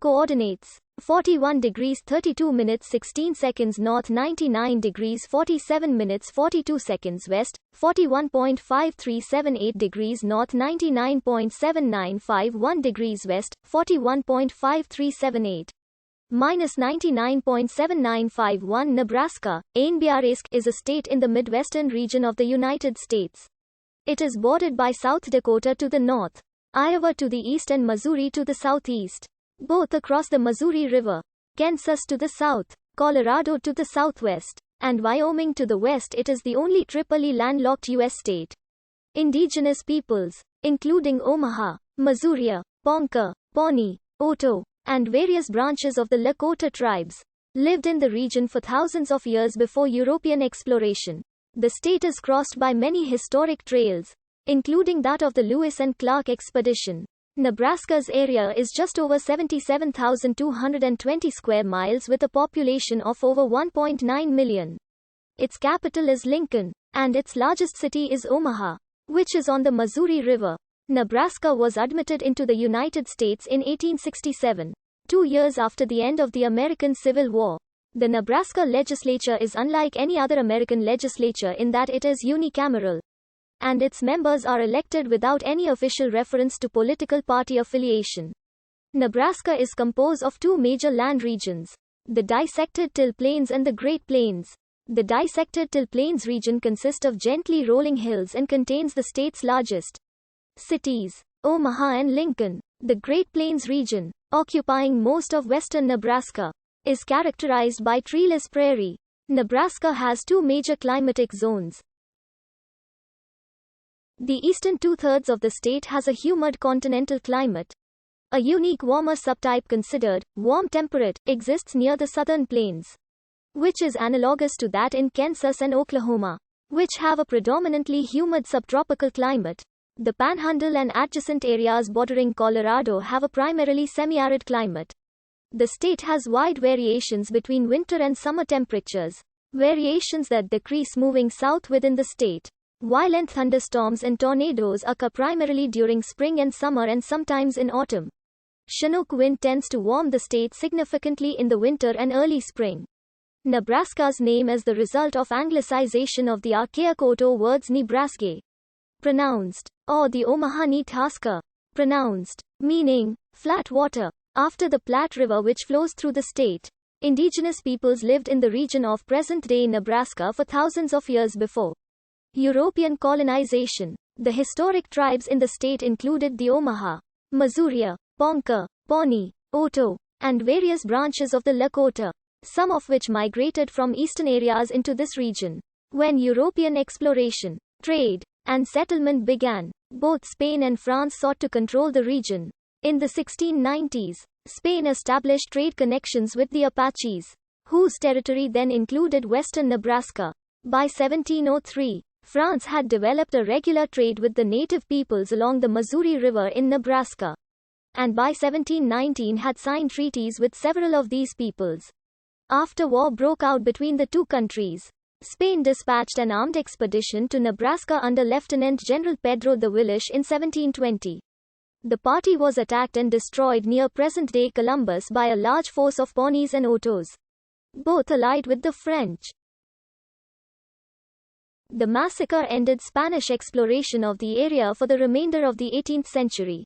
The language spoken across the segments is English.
Coordinates: 41 degrees 32 minutes 16 seconds north, 99 degrees 47 minutes 42 seconds west, 41.5378 degrees north, 99.7951 degrees west, 41.5378 minus 99.7951. Nebraska, Nebraska, is a state in the Midwestern region of the United States. It is bordered by South Dakota to the north, Iowa to the east and Missouri to the southeast, both across the Missouri River, Kansas to the south, Colorado to the southwest, and Wyoming to the west. It is the only triply landlocked U.S. state. Indigenous peoples, including Omaha, Missouri, Ponca, Pawnee, Oto, and various branches of the Lakota tribes, lived in the region for thousands of years before European exploration. The state is crossed by many historic trails, including that of the Lewis and Clark expedition. Nebraska's area is just over 77,220 square miles with a population of over 1.9 million. Its capital is Lincoln, and its largest city is Omaha, which is on the Missouri River. Nebraska was admitted into the United States in 1867, 2 years after the end of the American Civil War. The Nebraska legislature is unlike any other American legislature in that it is unicameral, and its members are elected without any official reference to political party affiliation. Nebraska is composed of two major land regions, the dissected till plains and the Great Plains. The dissected till plains region consists of gently rolling hills and contains the state's largest cities, Omaha and Lincoln. The Great Plains region, occupying most of western Nebraska, is characterized by treeless prairie. Nebraska has two major climatic zones. The eastern two-thirds of the state has a humid continental climate. A unique warmer subtype considered warm temperate exists near the southern plains, which is analogous to that in Kansas and Oklahoma, which have a predominantly humid subtropical climate. The Panhandle and adjacent areas bordering Colorado have a primarily semi-arid climate. The state has wide variations between winter and summer temperatures, variations that decrease moving south within the state. Violent thunderstorms and tornadoes occur primarily during spring and summer and sometimes in autumn. Chinook wind tends to warm the state significantly in the winter and early spring. Nebraska's name is the result of anglicization of the archaic Oto words Nebraska, pronounced, or the Omaha Nebraska, pronounced, meaning flat water, after the Platte River which flows through the state. Indigenous peoples lived in the region of present-day Nebraska for thousands of years before European colonization. The historic tribes in the state included the Omaha, Missouri, Ponca, Pawnee, Oto, and various branches of the Lakota, some of which migrated from eastern areas into this region. When European exploration, trade, and settlement began, both Spain and France sought to control the region. In the 1690s, Spain established trade connections with the Apaches, whose territory then included western Nebraska. By 1703, France had developed a regular trade with the native peoples along the Missouri River in Nebraska, and by 1719 had signed treaties with several of these peoples. After war broke out between the two countries, Spain dispatched an armed expedition to Nebraska under Lieutenant General Pedro de Villars in 1720. The party was attacked and destroyed near present-day Columbus by a large force of Pawnees and Otos, both allied with the French. The massacre ended Spanish exploration of the area for the remainder of the 18th century.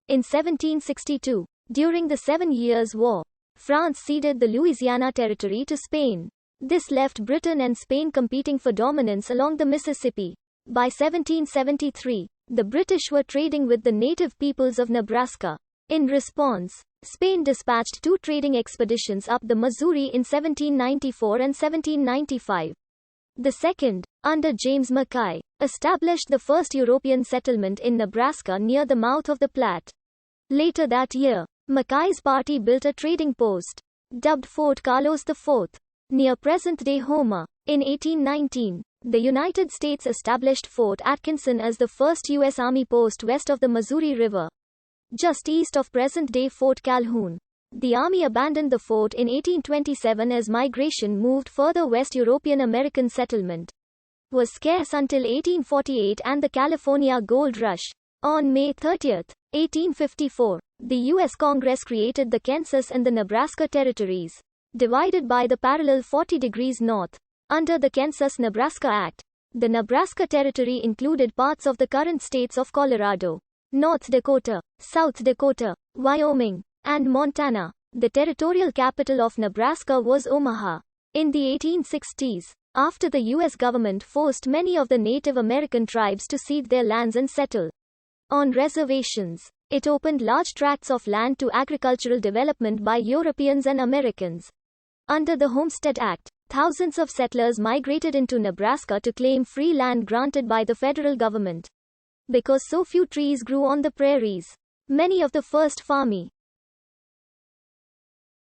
In 1762, during the 7 Years' War, France ceded the Louisiana Territory to Spain. This left Britain and Spain competing for dominance along the Mississippi. By 1773, the British were trading with the native peoples of Nebraska. In response, Spain dispatched two trading expeditions up the Missouri in 1794 and 1795. The second, under James Mackay, established the first European settlement in Nebraska near the mouth of the Platte. Later that year, Mackay's party built a trading post, dubbed Fort Carlos IV, near present-day Homer. In 1819, the United States established Fort Atkinson as the first U.S. Army post west of the Missouri River, just east of present-day Fort Calhoun. The Army abandoned the fort in 1827 as migration moved further west. European American settlement was scarce until 1848 and the California Gold Rush. On May 30, 1854. The U.S. Congress created the Kansas and the Nebraska territories, divided by the parallel 40 degrees north. Under the Kansas-Nebraska Act, the Nebraska Territory included parts of the current states of Colorado, North Dakota, South Dakota, Wyoming, and Montana. The territorial capital of Nebraska was Omaha. In the 1860s, after the U.S. government forced many of the Native American tribes to cede their lands and settle on reservations, it opened large tracts of land to agricultural development by Europeans and Americans. Under the Homestead Act, thousands of settlers migrated into Nebraska to claim free land granted by the federal government. Because so few trees grew on the prairies, many of the first farmy